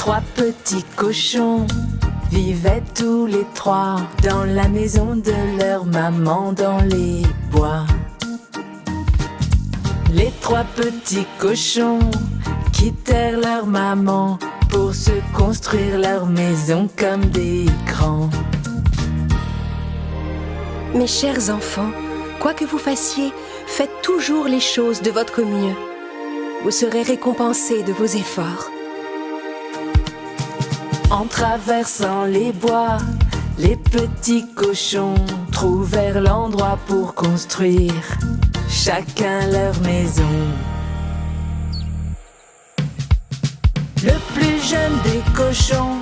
trois petits cochons vivaient tous les trois dans la maison de leur maman dans les bois. Les trois petits cochons quittèrent leur maman pour se construire leur maison comme des grands. Mes chers enfants, quoi que vous fassiez, faites toujours les choses de votre mieux. Vous serez récompensés de vos efforts. En traversant les bois, les petits cochons trouvèrent l'endroit pour construire chacun leur maison. Le plus jeune des cochons,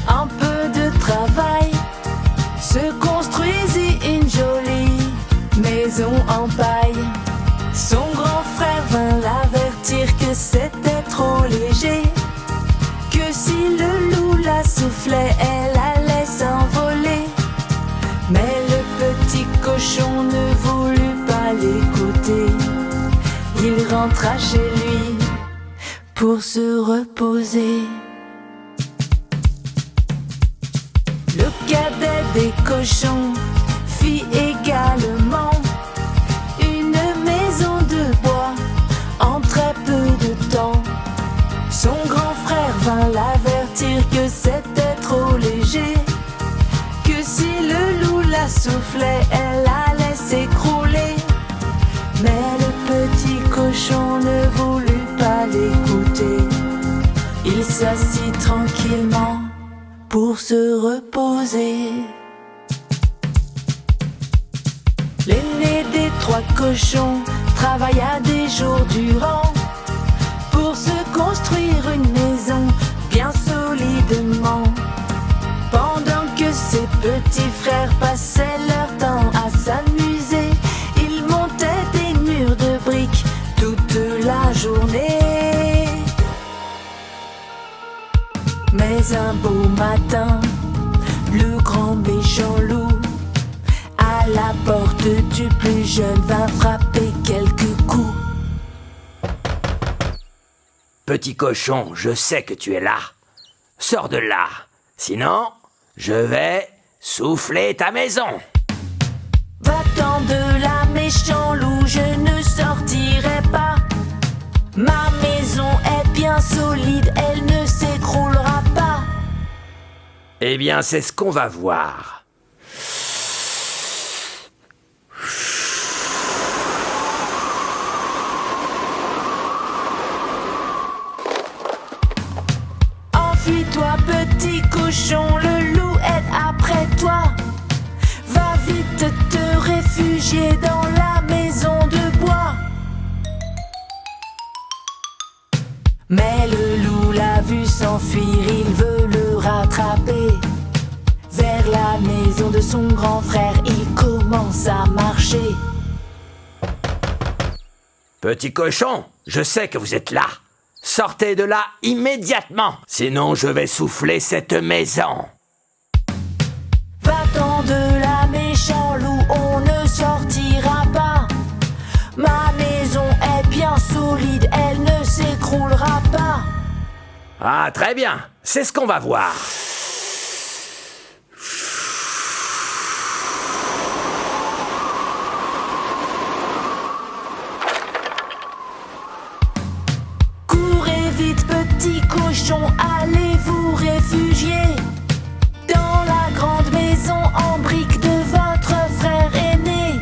un peu de travail, se construisit une jolie maison en paille. Son grand frère vint l'avertir que c'était trop léger, que si le loup la soufflait, elle allait s'envoler. Mais le petit cochon ne voulut pas l'écouter. Il rentra chez lui pour se reposer. Le cadet des cochons fit également une maison de bois en très peu de temps. Son grand frère vint l'avertir que c'était trop léger, que si le loup la soufflait, elle allait s'écrouler. Mais le petit cochon ne voulut pas l'écouter. Il s'assit tranquillement pour se reposer. L'aîné des trois cochons travailla des jours durant pour se construire une maison bien solidement. Pendant que ses petits frères passaient leur temps à s'amuser, ils montaient des murs de briques toute la journée. Mais un beau matin, le grand méchant loup à la porte du plus jeune vint frapper quelques coups. Petit cochon, je sais que tu es là. Sors de là, sinon je vais souffler ta maison. Va-t'en de là, méchant loup, je ne sortirai pas. Ma maison est bien solide, elle ne s'écroulera pas. Eh bien, c'est ce qu'on va voir. Enfuis-toi, petit cochon, le loup est après toi. Va vite te réfugier dans la maison de bois. Mais le loup l'a vu s'enfuir, il veut le rattraper. Vers la maison de son grand frère, il commence à marcher. Petit cochon, je sais que vous êtes là. Sortez de là immédiatement, sinon je vais souffler cette maison. Va-t'en de là, méchant loup, on ne sortira pas. Ma maison est bien solide, elle ne s'écroulera pas. Ah, très bien, c'est ce qu'on va voir. Courez vite, petit cochon, allez vous réfugier dans la grande maison en briques de votre frère aîné.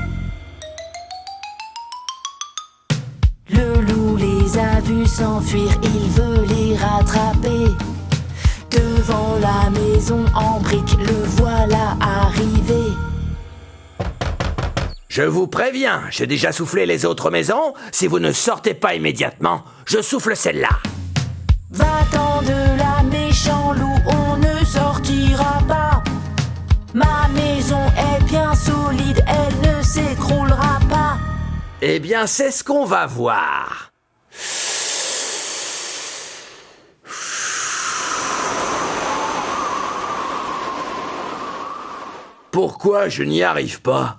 Le loup les a vus s'enfuir, il veut les rattraper. Devant la maison en briques, le voilà arrivé. Je vous préviens, j'ai déjà soufflé les autres maisons. Si vous ne sortez pas immédiatement, je souffle celle-là. Va-t'en de là, méchant loup, on ne sortira pas. Ma maison est bien solide, elle ne s'écroulera pas. Eh bien, c'est ce qu'on va voir. Pourquoi je n'y arrive pas?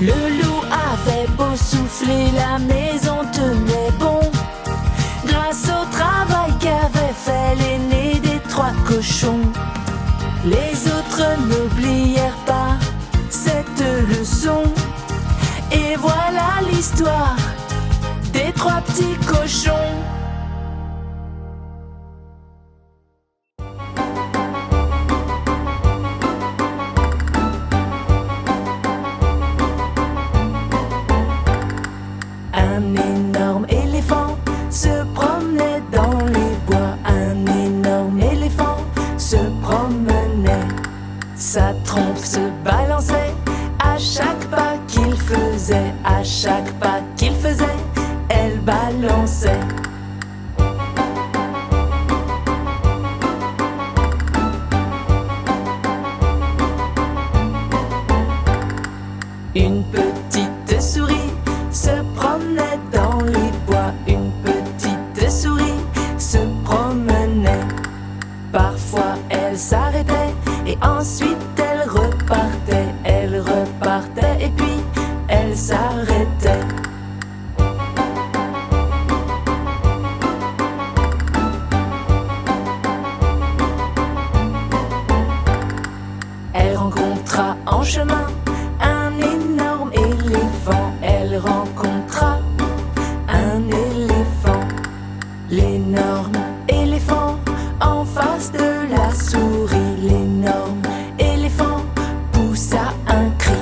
Le loup avait beau souffler, la maison tenait bon. Grâce au travail qu'avait fait l'aîné Les autres n'oublièrent pas cette leçon. Et voilà l'histoire des 3 petits cochons. Un énorme éléphant se promenait dans les bois. Un énorme éléphant se promenait. Sa trompe se balançait à chaque pas qu'il faisait. À chaque pas qu'il faisait, elle balançait. Une petite souris se promenait dans les bois. Une petite souris se promenait. Parfois elle s'arrêtait et ensuite elle repartait. Elle repartait et puis elle s'arrêtait. Elle rencontra en chemin un énorme éléphant. Elle rencontra un éléphant. L'énorme éléphant en face de la souris. L'énorme éléphant poussa un cri.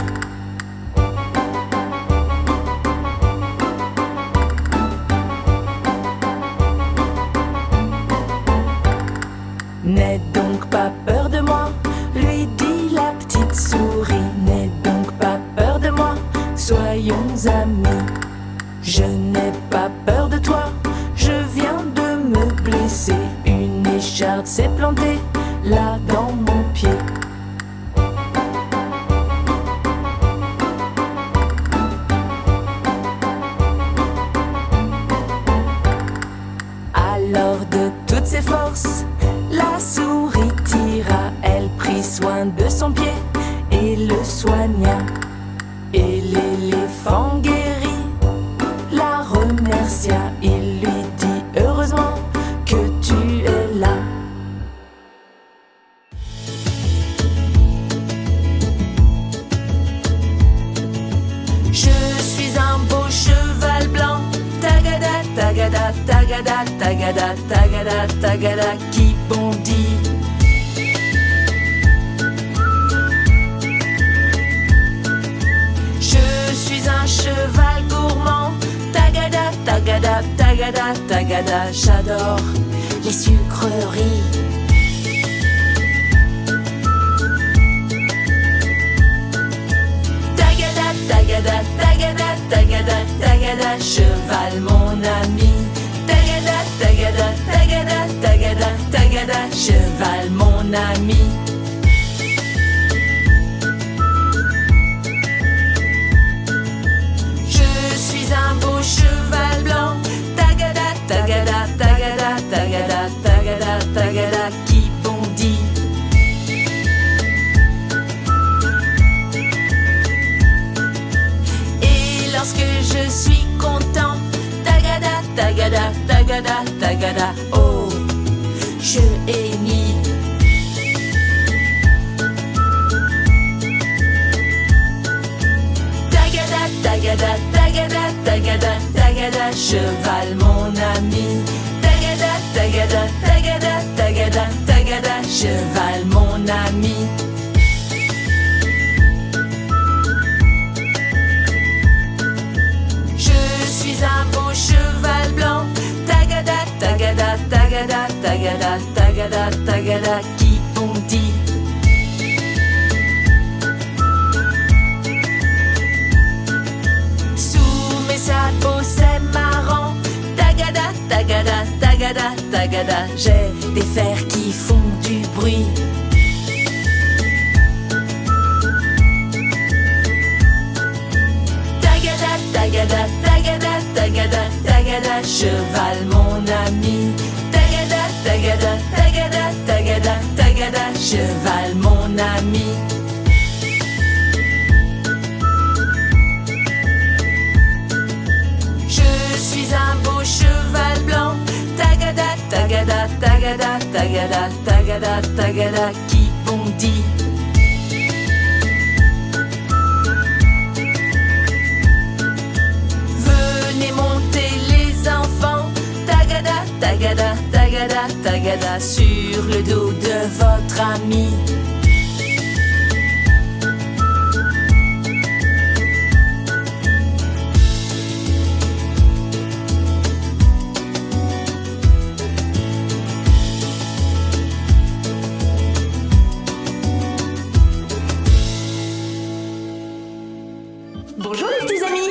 N'aie donc pas peur de moi, lui dit la petite souris. N'aie donc pas peur de moi, soyons amis. Je n'ai pas peur de toi, je viens de me blesser. Une écharpe s'est plantée là dans mon pied. Alors de toutes ses forces, la souris tira. Elle prit soin de son pied et le soigna. Et l'éléphant guéri la remercia. Il lui dit heureusement que tu es là. Je suis un beau cheval blanc. Tagada, tagada, tagada, tagada, tagada, tagada, qui bondit. Je suis un cheval gourmand. Tagada, tagada, tagada, tagada, j'adore les sucreries. Tagada, tagada, tagada, tagada, tagada, cheval mon ami. Tagada, tagada, tagada, tagada, tagada, cheval mon ami. Je suis un beau cheval blanc. Tagada, tagada, tagada, tagada, tagada, tagada, qui bondit. Et lorsque je suis content, tagada, tagada, tagada, tagada, oh, je hennis. Tagada, tagada, tagada, tagada, tagada, cheval mon ami. Tagada, tagada, tagada, tagada, tagada, cheval mon ami. Je suis un beau cheval blanc. Tagada, tagada, tagada, tagada, tagada, tagada, qui bondit. Sous mes sabots c'est marrant. Tagada, tagada, tagada, tagada, j'ai des fers qui font du bruit. Tagada, tagada, tagada, tagada, tagada, cheval mon ami. Tagada, tagada, tagada, tagada, tagada, cheval mon ami. Je suis un beau cheval blanc. Tagada, tagada, tagada, tagada, tagada, tagada, qui bondit. dit. Venez monter les enfants, tagada, tagada, tagada, tagada, sur le dos de votre ami. Bonjour les petits amis.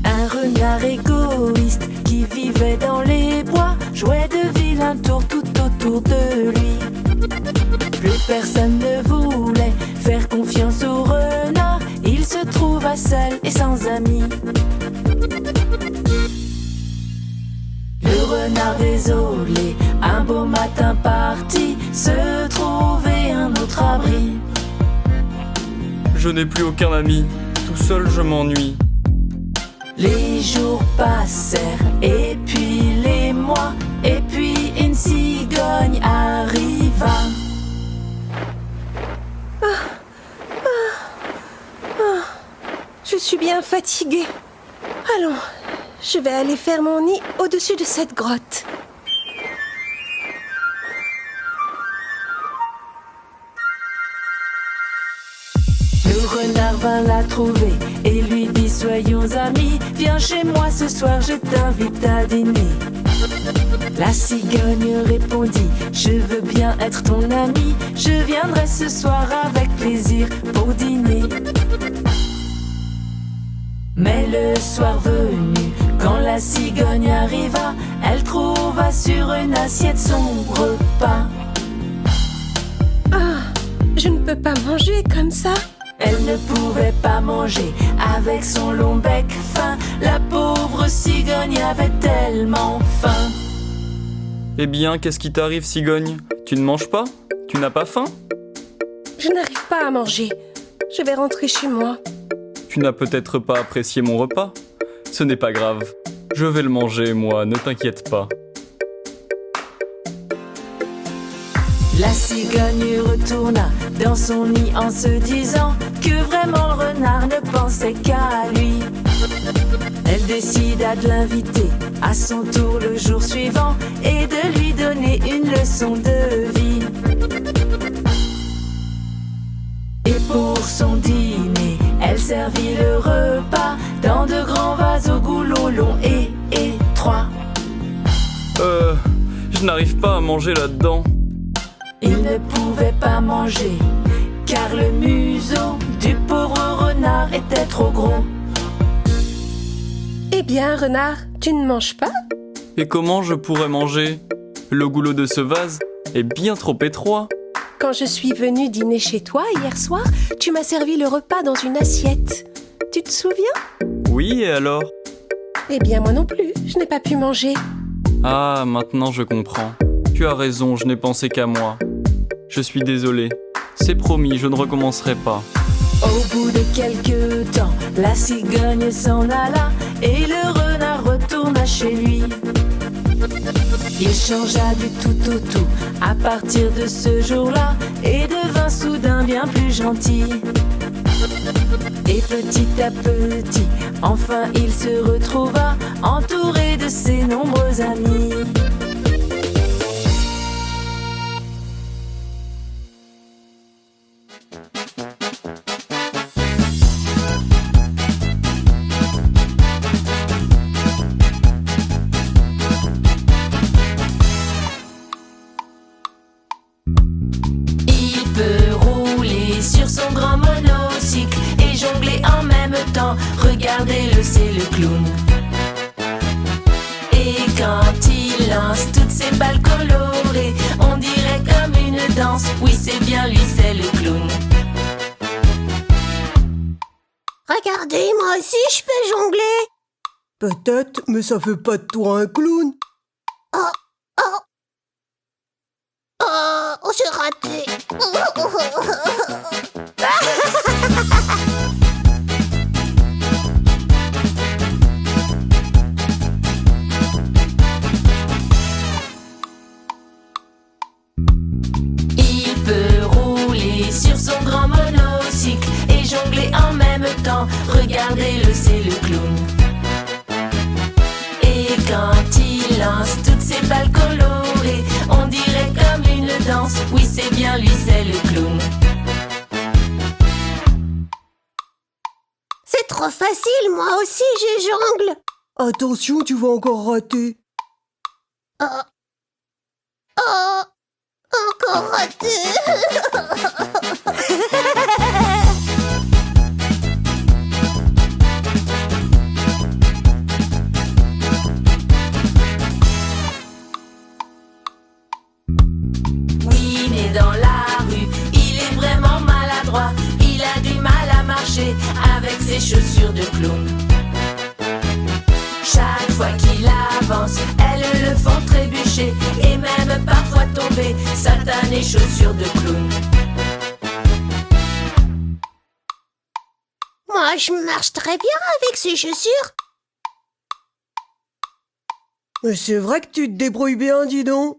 Un renard égoïste qui vivait dans les bois jouait de vilains tours tout autour de lui. Plus personne ne voulait faire confiance au renard. Il se trouva seul et sans amis. Le renard désolé, un beau matin parti, se trouver un autre abri. Je n'ai plus aucun ami, tout seul je m'ennuie. Les jours passèrent, et puis les mois, et puis une cigogne arriva. Je suis bien fatiguée. Allons, je vais aller faire mon nid au-dessus de cette grotte. Le renard vint la trouver et lui dit: soyons amis, viens chez moi ce soir, je t'invite à dîner. La cigogne répondit: je veux bien être ton ami, je viendrai ce soir avec plaisir pour dîner. Mais le soir venu, quand la cigogne arriva, elle trouva sur une assiette son repas. Je ne peux pas manger comme ça. Elle ne pouvait pas manger avec son long bec fin. La pauvre cigogne avait tellement faim. Eh bien, qu'est-ce qui t'arrive, cigogne? Tu ne manges pas? Tu n'as pas faim? Je n'arrive pas à manger. Je vais rentrer chez moi. Tu n'as peut-être pas apprécié mon repas? Ce n'est pas grave. Je vais le manger, moi, ne t'inquiète pas. La cigogne retourna dans son nid en se disant que vraiment le renard ne pensait qu'à lui. Elle décida de l'inviter à son tour le jour suivant et de lui donner une leçon de vie. Et pour son dîner, elle servit le repas dans de grands vases au goulot long et étroit. Je n'arrive pas à manger là-dedans. Il ne pouvait pas manger, car le museau du pauvre renard était trop gros. Eh bien, renard, tu ne manges pas? Et comment je pourrais manger? Le goulot de ce vase est bien trop étroit. Quand je suis venue dîner chez toi hier soir, tu m'as servi le repas dans une assiette. Tu te souviens? Oui, et alors? Eh bien, moi non plus, je n'ai pas pu manger. Ah, maintenant je comprends. Tu as raison, je n'ai pensé qu'à moi. Je suis désolé. C'est promis, je ne recommencerai pas. Au bout de quelques temps, la cigogne s'en alla et le renard retourna chez lui. Il changea du tout au tout à partir de ce jour-là et devint soudain bien plus gentil. Et petit à petit, enfin il se retrouva entouré de ses nombreux amis. Il peut rouler sur son grand monocycle et jongler en même temps. Regardez-le, c'est le clown. Et quand il lance toutes ses balles colorées, on dirait comme une danse. Oui, c'est bien lui, c'est le clown. Regardez, moi aussi je peux jongler. Peut-être, mais ça fait pas de toi un clown. Oh, c'est raté. pourtant, regardez-le, c'est le clown. Et quand il lance toutes ses balles colorées, on dirait comme une danse. Oui, c'est bien lui, c'est le clown. C'est trop facile, moi aussi j'ai jongle. Attention, tu vas encore rater. Oh, encore raté. Oui, mais dans la rue, il est vraiment maladroit. Il a du mal à marcher avec ses chaussures de clown. Chaque fois qu'il avance, elles le font trébucher et même parfois tomber, satanées chaussures de clown. Moi, je marche très bien avec ces chaussures. Mais c'est vrai que tu te débrouilles bien, dis donc.